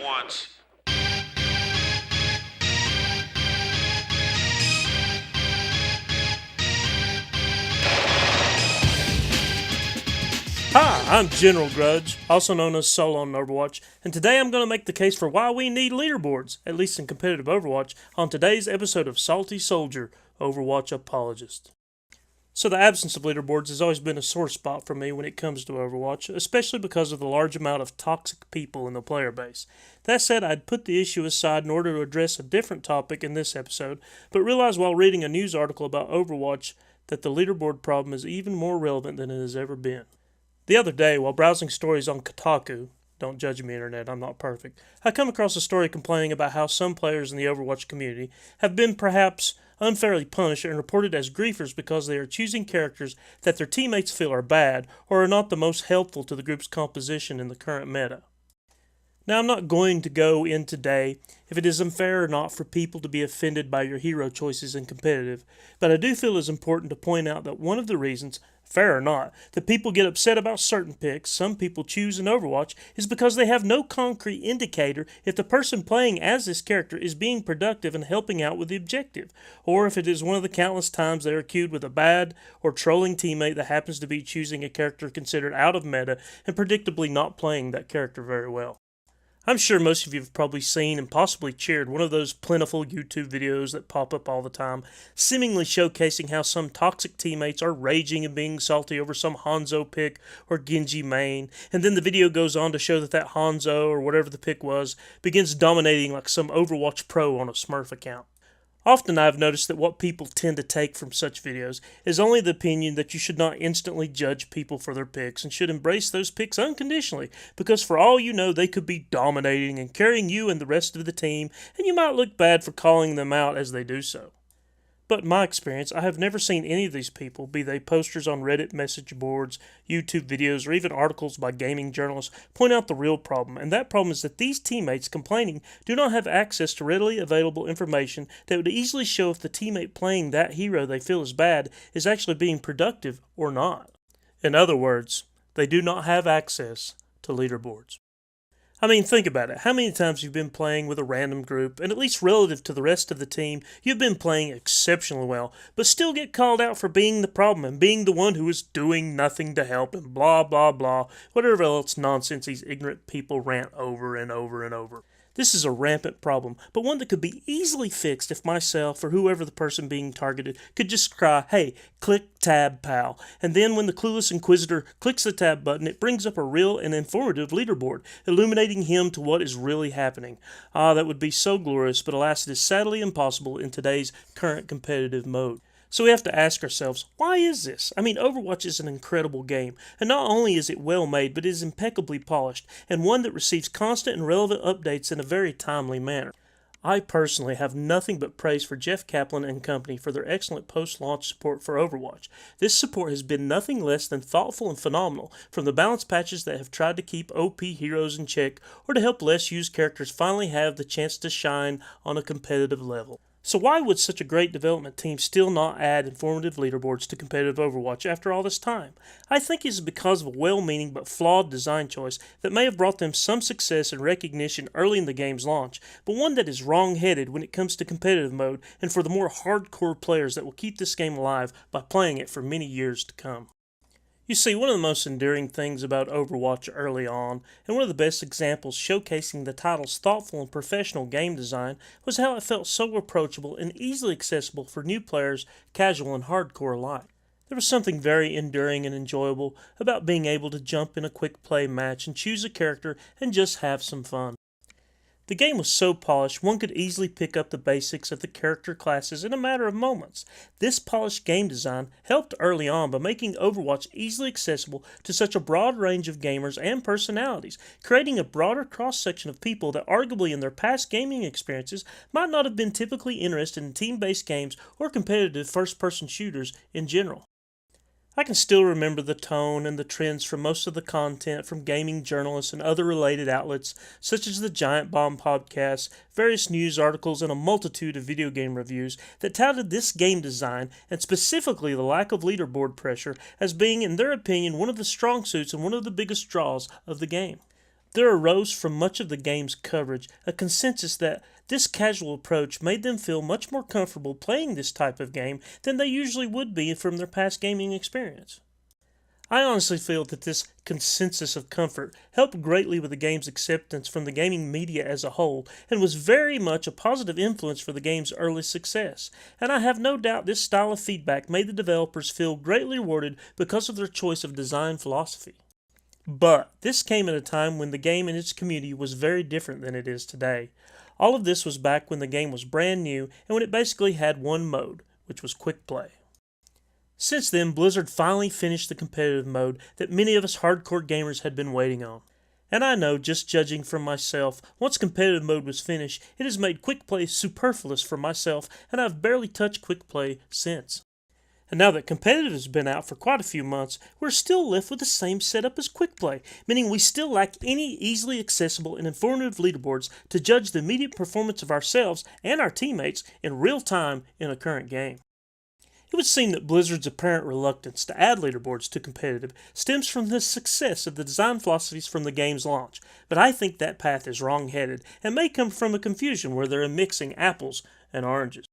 once. Hi, I'm General Grudge, also known as Solo on Overwatch, and today I'm going to make the case for why we need leaderboards, at least in competitive Overwatch, on today's episode of Salty Soldier, Overwatch Apologist. So the absence of leaderboards has always been a sore spot for me when it comes to Overwatch, especially because of the large amount of toxic people in the player base. That said, I'd put the issue aside in order to address a different topic in this episode, but realized while reading a news article about Overwatch that the leaderboard problem is even more relevant than it has ever been. The other day, while browsing stories on Kotaku, don't judge me, Internet, I'm not perfect, I come across a story complaining about how some players in the Overwatch community have been perhaps unfairly punished and reported as griefers because they are choosing characters that their teammates feel are bad or are not the most helpful to the group's composition in the current meta. Now, I'm not going to go in today if it is unfair or not for people to be offended by your hero choices in competitive, but I do feel it's important to point out that one of the reasons, fair or not, that people get upset about certain picks some people choose in Overwatch is because they have no concrete indicator if the person playing as this character is being productive and helping out with the objective, or if it is one of the countless times they are queued with a bad or trolling teammate that happens to be choosing a character considered out of meta and predictably not playing that character very well. I'm sure most of you have probably seen and possibly cheered one of those plentiful YouTube videos that pop up all the time, seemingly showcasing how some toxic teammates are raging and being salty over some Hanzo pick or Genji main, and then the video goes on to show that Hanzo, or whatever the pick was, begins dominating like some Overwatch pro on a Smurf account. Often I've noticed that what people tend to take from such videos is only the opinion that you should not instantly judge people for their picks and should embrace those picks unconditionally, because for all you know they could be dominating and carrying you and the rest of the team, and you might look bad for calling them out as they do so. But in my experience, I have never seen any of these people, be they posters on Reddit message boards, YouTube videos, or even articles by gaming journalists, point out the real problem, and that problem is that these teammates complaining do not have access to readily available information that would easily show if the teammate playing that hero they feel is bad is actually being productive or not. In other words, they do not have access to leaderboards. I mean, think about it. How many times you've been playing with a random group, and at least relative to the rest of the team, you've been playing exceptionally well, but still get called out for being the problem and being the one who is doing nothing to help and blah, blah, blah, whatever else nonsense these ignorant people rant over and over and over. This is a rampant problem, but one that could be easily fixed if myself or whoever the person being targeted could just cry, "Hey, click tab, pal." And then when the clueless inquisitor clicks the tab button, it brings up a real and informative leaderboard, illuminating him to what is really happening. Ah, that would be so glorious, but alas, it is sadly impossible in today's current competitive mode. So we have to ask ourselves, why is this? I mean, Overwatch is an incredible game, and not only is it well made, but it is impeccably polished, and one that receives constant and relevant updates in a very timely manner. I personally have nothing but praise for Jeff Kaplan and company for their excellent post-launch support for Overwatch. This support has been nothing less than thoughtful and phenomenal, from the balance patches that have tried to keep OP heroes in check, or to help less used characters finally have the chance to shine on a competitive level. So why would such a great development team still not add informative leaderboards to competitive Overwatch after all this time? I think it is because of a well-meaning but flawed design choice that may have brought them some success and recognition early in the game's launch, but one that is wrong-headed when it comes to competitive mode and for the more hardcore players that will keep this game alive by playing it for many years to come. You see, one of the most endearing things about Overwatch early on, and one of the best examples showcasing the title's thoughtful and professional game design, was how it felt so approachable and easily accessible for new players, casual and hardcore alike. There was something very enduring and enjoyable about being able to jump in a quick play match and choose a character and just have some fun. The game was so polished, one could easily pick up the basics of the character classes in a matter of moments. This polished game design helped early on by making Overwatch easily accessible to such a broad range of gamers and personalities, creating a broader cross-section of people that arguably in their past gaming experiences might not have been typically interested in team-based games or competitive first-person shooters in general. I can still remember the tone and the trends from most of the content from gaming journalists and other related outlets, such as the Giant Bomb podcast, various news articles, and a multitude of video game reviews that touted this game design, and specifically the lack of leaderboard pressure, as being, in their opinion, one of the strong suits and one of the biggest draws of the game. There arose from much of the game's coverage a consensus that this casual approach made them feel much more comfortable playing this type of game than they usually would be from their past gaming experience. I honestly feel that this consensus of comfort helped greatly with the game's acceptance from the gaming media as a whole, and was very much a positive influence for the game's early success. And I have no doubt this style of feedback made the developers feel greatly rewarded because of their choice of design philosophy. But this came at a time when the game and its community was very different than it is today. All of this was back when the game was brand new and when it basically had one mode, which was quick play. Since then, Blizzard finally finished the competitive mode that many of us hardcore gamers had been waiting on. And I know, just judging from myself, once competitive mode was finished, it has made quick play superfluous for myself, and I've barely touched quick play since. And now that competitive has been out for quite a few months, we're still left with the same setup as quick play, meaning we still lack any easily accessible and informative leaderboards to judge the immediate performance of ourselves and our teammates in real time in a current game. It would seem that Blizzard's apparent reluctance to add leaderboards to competitive stems from the success of the design philosophies from the game's launch, but I think that path is wrong-headed and may come from a confusion where they're mixing apples and oranges.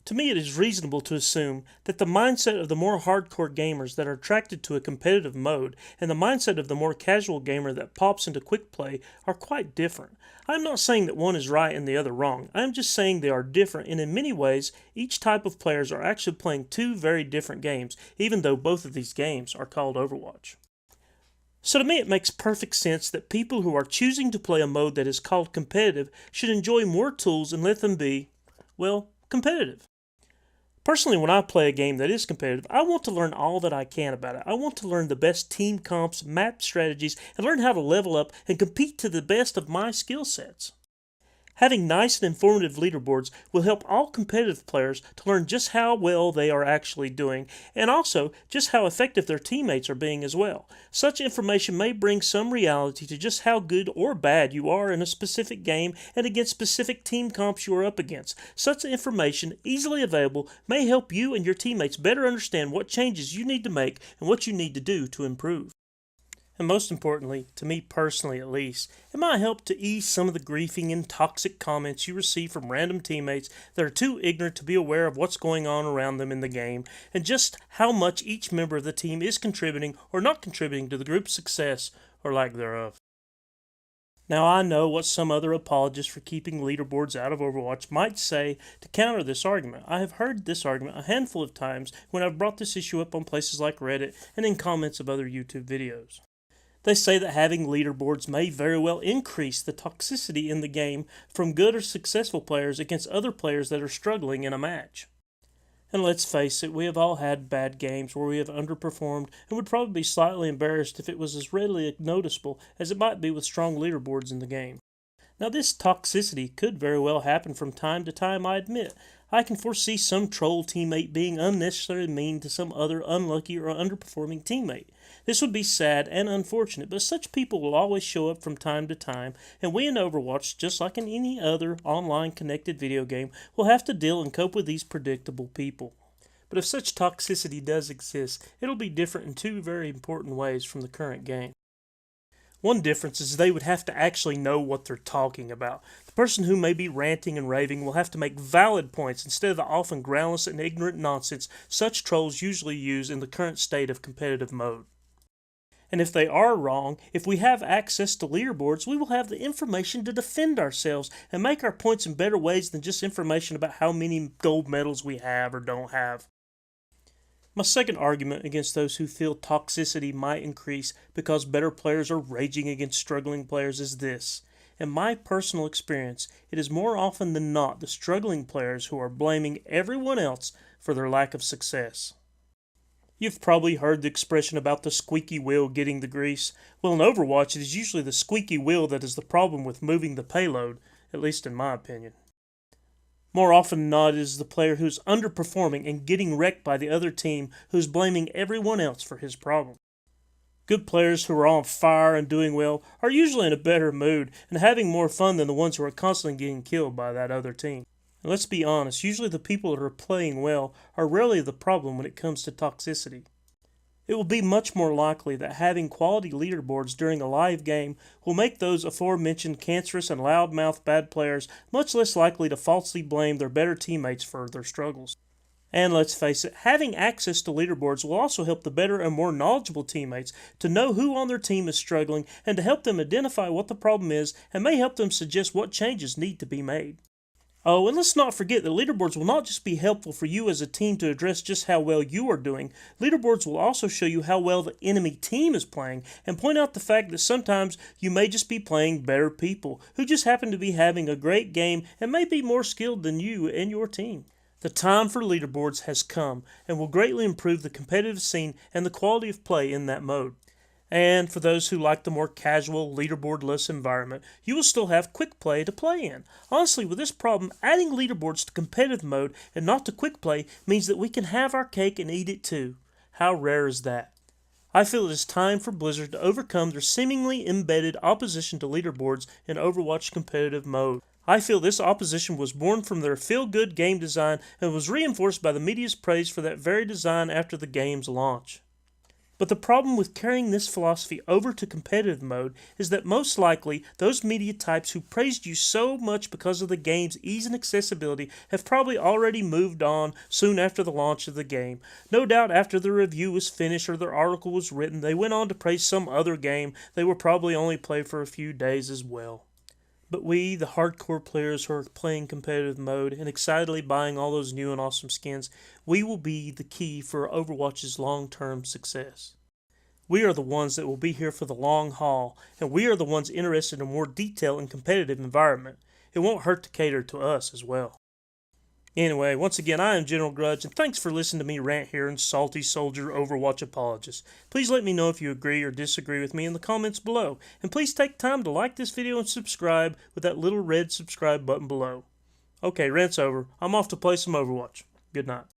To me, it is reasonable to assume that the mindset of the more hardcore gamers that are attracted to a competitive mode and the mindset of the more casual gamer that pops into quick play are quite different. I am not saying that one is right and the other wrong. I am just saying they are different, and in many ways, each type of players are actually playing two very different games, even though both of these games are called Overwatch. So to me, it makes perfect sense that people who are choosing to play a mode that is called competitive should enjoy more tools and let them be, well, competitive. Personally, when I play a game that is competitive, I want to learn all that I can about it. I want to learn the best team comps, map strategies, and learn how to level up and compete to the best of my skill sets. Having nice and informative leaderboards will help all competitive players to learn just how well they are actually doing, and also just how effective their teammates are being as well. Such information may bring some reality to just how good or bad you are in a specific game and against specific team comps you are up against. Such information, easily available, may help you and your teammates better understand what changes you need to make and what you need to do to improve. And most importantly, to me personally at least, it might help to ease some of the griefing and toxic comments you receive from random teammates that are too ignorant to be aware of what's going on around them in the game, and just how much each member of the team is contributing or not contributing to the group's success or lack thereof. Now I know what some other apologists for keeping leaderboards out of Overwatch might say to counter this argument. I have heard this argument a handful of times when I've brought this issue up on places like Reddit and in comments of other YouTube videos. They say that having leaderboards may very well increase the toxicity in the game from good or successful players against other players that are struggling in a match. And let's face it, we have all had bad games where we have underperformed and would probably be slightly embarrassed if it was as readily noticeable as it might be with strong leaderboards in the game. Now this toxicity could very well happen from time to time, I admit. I can foresee some troll teammate being unnecessarily mean to some other unlucky or underperforming teammate. This would be sad and unfortunate, but such people will always show up from time to time, and we in Overwatch, just like in any other online connected video game, will have to deal and cope with these predictable people. But if such toxicity does exist, it'll be different in two very important ways from the current game. One difference is they would have to actually know what they're talking about. The person who may be ranting and raving will have to make valid points instead of the often groundless and ignorant nonsense such trolls usually use in the current state of competitive mode. And if they are wrong, if we have access to leaderboards, we will have the information to defend ourselves and make our points in better ways than just information about how many gold medals we have or don't have. My second argument against those who feel toxicity might increase because better players are raging against struggling players is this. In my personal experience, it is more often than not the struggling players who are blaming everyone else for their lack of success. You've probably heard the expression about the squeaky wheel getting the grease. Well, in Overwatch, it is usually the squeaky wheel that is the problem with moving the payload, at least in my opinion. More often than not, it is the player who's underperforming and getting wrecked by the other team who's blaming everyone else for his problem. Good players who are on fire and doing well are usually in a better mood and having more fun than the ones who are constantly getting killed by that other team. And let's be honest, usually the people that are playing well are rarely the problem when it comes to toxicity. It will be much more likely that having quality leaderboards during a live game will make those aforementioned cancerous and loudmouth bad players much less likely to falsely blame their better teammates for their struggles. And let's face it, having access to leaderboards will also help the better and more knowledgeable teammates to know who on their team is struggling and to help them identify what the problem is and may help them suggest what changes need to be made. Oh, and let's not forget that leaderboards will not just be helpful for you as a team to address just how well you are doing. Leaderboards will also show you how well the enemy team is playing and point out the fact that sometimes you may just be playing better people who just happen to be having a great game and may be more skilled than you and your team. The time for leaderboards has come and will greatly improve the competitive scene and the quality of play in that mode. And for those who like the more casual, leaderboard-less environment, you will still have quick play to play in. Honestly, with this problem, adding leaderboards to competitive mode and not to quick play means that we can have our cake and eat it too. How rare is that? I feel it is time for Blizzard to overcome their seemingly embedded opposition to leaderboards in Overwatch competitive mode. I feel this opposition was born from their feel-good game design and was reinforced by the media's praise for that very design after the game's launch. But the problem with carrying this philosophy over to competitive mode is that most likely those media types who praised you so much because of the game's ease and accessibility have probably already moved on soon after the launch of the game. No doubt after the review was finished or their article was written, they went on to praise some other game they were probably only played for a few days as well. But we, the hardcore players who are playing competitive mode and excitedly buying all those new and awesome skins, we will be the key for Overwatch's long-term success. We are the ones that will be here for the long haul, and we are the ones interested in more detail and competitive environment. It won't hurt to cater to us as well. Anyway, once again, I am General Grudge, and thanks for listening to me rant here in Salty Soldier Overwatch Apologist. Please let me know if you agree or disagree with me in the comments below, and please take time to like this video and subscribe with that little red subscribe button below. Okay, rant's over. I'm off to play some Overwatch. Good night.